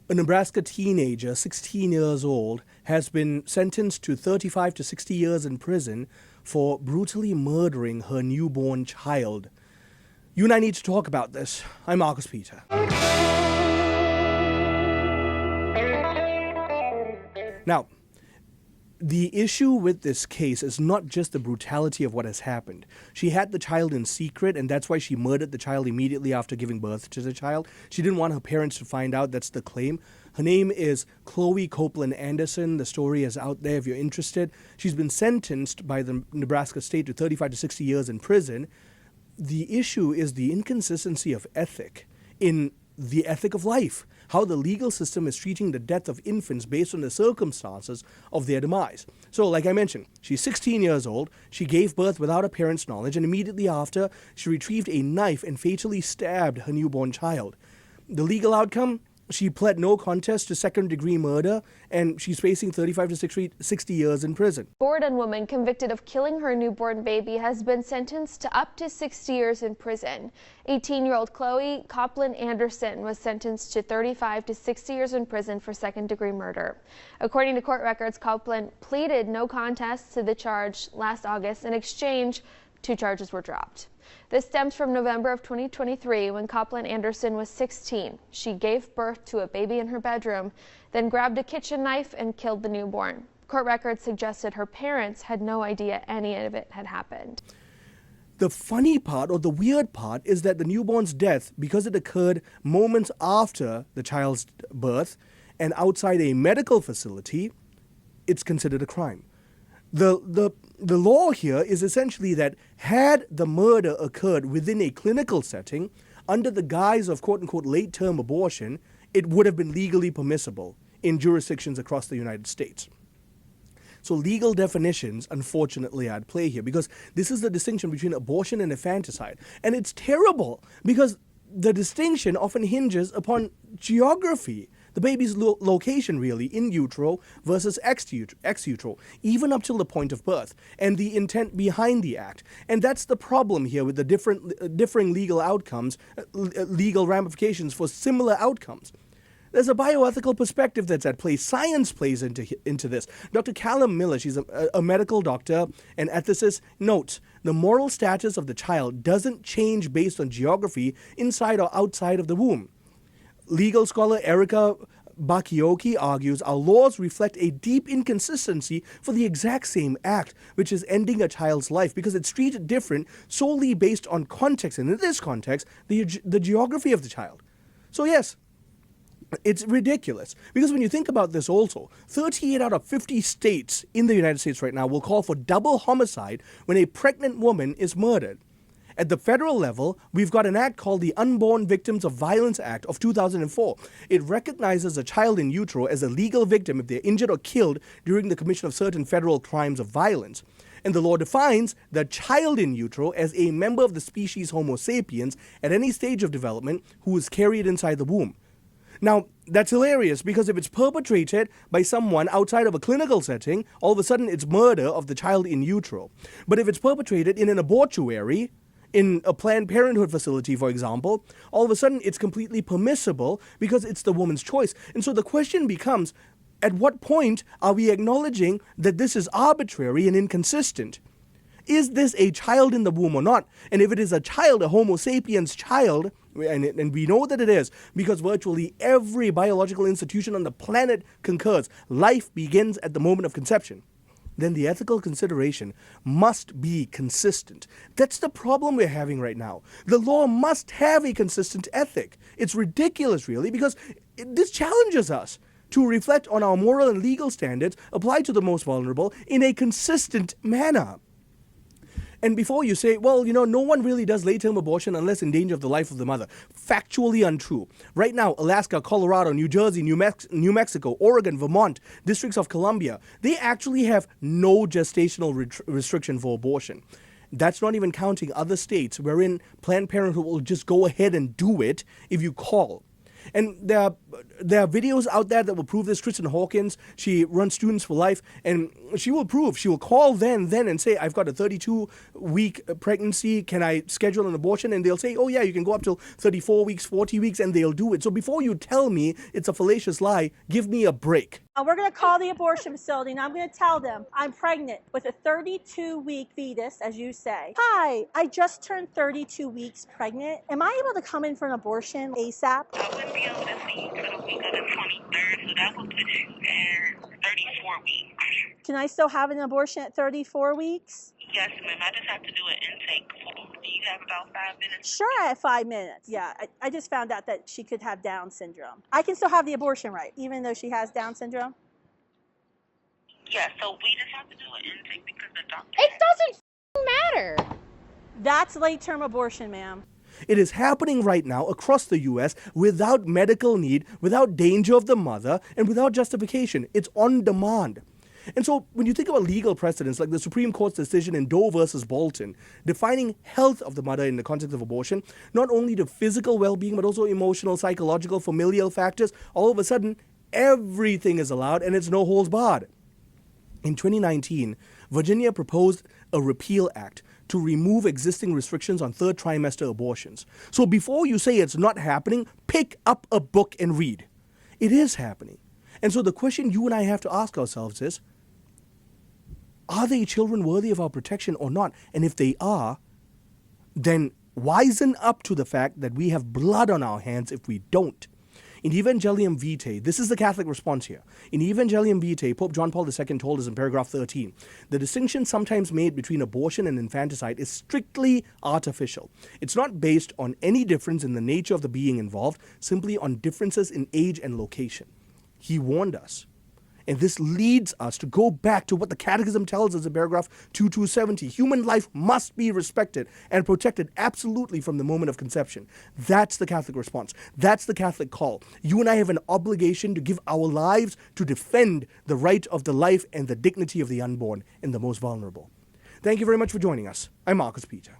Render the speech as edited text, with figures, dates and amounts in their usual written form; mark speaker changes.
Speaker 1: A Nebraska teenager, 16 years old, has been sentenced to 35 to 60 years in prison for brutally murdering her newborn child. You and I need to talk about this. I'm Marcus Peter. Now, the issue with this case is not just the brutality of what has happened. She had the child in secret, and that's why she murdered the child immediately after giving birth to the child. She didn't want her parents to find out. That's the claim. Her name is Chloe Coplen-Anderson. The story is out there if you're interested. She's been sentenced by the Nebraska state to 35 to 60 years in prison. The issue is the inconsistency of ethic in the ethic of life, how the legal system is treating the death of infants based on the circumstances of their demise. So, like I mentioned, she's 16 years old, she gave birth without her parents' knowledge, and immediately after, she retrieved a knife and fatally stabbed her newborn child. The legal outcome? She pled no contest to second-degree murder, and she's facing 35 to 60 years in prison.
Speaker 2: Borden woman convicted of killing her newborn baby has been sentenced to up to 60 years in prison. 18-year-old Chloe Coplen-Anderson was sentenced to 35 to 60 years in prison for second-degree murder. According to court records, Coplen pleaded no contest to the charge last August. In exchange, 2 charges were dropped. This stems from November of 2023 when Coplen-Anderson was 16. She gave birth to a baby in her bedroom, then grabbed a kitchen knife and killed the newborn. Court records suggested her parents had no idea any of it had happened.
Speaker 1: The funny part, or the weird part, is that the newborn's death, because it occurred moments after the child's birth and outside a medical facility, it's considered a crime. The law here is essentially that had the murder occurred within a clinical setting, under the guise of quote-unquote late-term abortion, it would have been legally permissible in jurisdictions across the United States. So legal definitions, unfortunately, are at play here, because this is the distinction between abortion and infanticide. And it's terrible, because the distinction often hinges upon geography. The baby's location, really, in utero versus ex utero, even up till the point of birth, and the intent behind the act. And that's the problem here with the differing legal outcomes, legal ramifications for similar outcomes. There's a bioethical perspective that's at play. Science plays into this. Dr. Callum Miller, she's a medical doctor and ethicist, notes the moral status of the child doesn't change based on geography inside or outside of the womb. Legal scholar Erica Bakioki argues our laws reflect a deep inconsistency for the exact same act, which is ending a child's life, because it's treated different solely based on context, and in this context, the geography of the child. So yes, it's ridiculous, because when you think about this also, 38 out of 50 states in the United States right now will call for double homicide when a pregnant woman is murdered. At the federal level, we've got an act called the Unborn Victims of Violence Act of 2004. It recognizes a child in utero as a legal victim if they're injured or killed during the commission of certain federal crimes of violence. And the law defines the child in utero as a member of the species Homo sapiens at any stage of development who is carried inside the womb. Now, that's hilarious, because if it's perpetrated by someone outside of a clinical setting, all of a sudden it's murder of the child in utero. But if it's perpetrated in an abortuary, in a Planned Parenthood facility, for example, all of a sudden it's completely permissible because it's the woman's choice. And so the question becomes, at what point are we acknowledging that this is arbitrary and inconsistent? Is this a child in the womb or not? And if it is a child, a Homo sapiens child, and we know that it is, because virtually every biological institution on the planet concurs, life begins at the moment of conception, then the ethical consideration must be consistent. That's the problem we're having right now. The law must have a consistent ethic. It's ridiculous, really, because this challenges us to reflect on our moral and legal standards applied to the most vulnerable in a consistent manner. And before you say, well, no one really does late-term abortion unless in danger of the life of the mother. Factually untrue. Right now, Alaska, Colorado, New Jersey, New Mexico, Oregon, Vermont, Districts of Columbia, they actually have no gestational restriction for abortion. That's not even counting other states wherein Planned Parenthood will just go ahead and do it if you call. And there are videos out there that will prove this. Kristen Hawkins, she runs Students for Life, and she will prove, she will call then and say, I've got a 32-week pregnancy, can I schedule an abortion? And they'll say, oh yeah, you can go up till 34 weeks, 40 weeks, and they'll do it. So before you tell me it's a fallacious lie, give me a break.
Speaker 3: We're going to call the abortion facility, and I'm going to tell them I'm pregnant with a 32-week fetus, as you say. Hi, I just turned 32 weeks pregnant. Am I able to come in for an abortion ASAP?
Speaker 4: I wouldn't be able to see you for the week of the 23rd, so that would put you in 34 weeks.
Speaker 3: Can I still have an abortion at 34 weeks?
Speaker 4: Yes, ma'am. I just have to do an intake form. Do you have about 5 minutes?
Speaker 3: Sure, I have 5 minutes. Yeah, I just found out that she could have Down syndrome. I can still have the abortion, right, even though she has Down syndrome?
Speaker 4: Yeah, so we just have to do an intake because the doctor...
Speaker 2: It doesn't matter.
Speaker 3: That's late-term abortion, ma'am.
Speaker 1: It is happening right now across the U.S. without medical need, without danger of the mother, and without justification. It's on demand. And so when you think about legal precedents like the Supreme Court's decision in Doe versus Bolton, defining health of the mother in the context of abortion, not only to physical well-being, but also emotional, psychological, familial factors, all of a sudden, everything is allowed and it's no holds barred. In 2019, Virginia proposed a repeal act to remove existing restrictions on third trimester abortions. So before you say it's not happening, pick up a book and read. It is happening. And so the question you and I have to ask ourselves is, are they children worthy of our protection or not? And if they are, then wisen up to the fact that we have blood on our hands if we don't. In Evangelium Vitae, this is the Catholic response here. In Evangelium Vitae, Pope John Paul II told us in paragraph 13, the distinction sometimes made between abortion and infanticide is strictly artificial. It's not based on any difference in the nature of the being involved, simply on differences in age and location. He warned us. And this leads us to go back to what the Catechism tells us in paragraph 2270. Human life must be respected and protected absolutely from the moment of conception. That's the Catholic response. That's the Catholic call. You and I have an obligation to give our lives to defend the right of the life and the dignity of the unborn and the most vulnerable. Thank you very much for joining us. I'm Marcus Peter.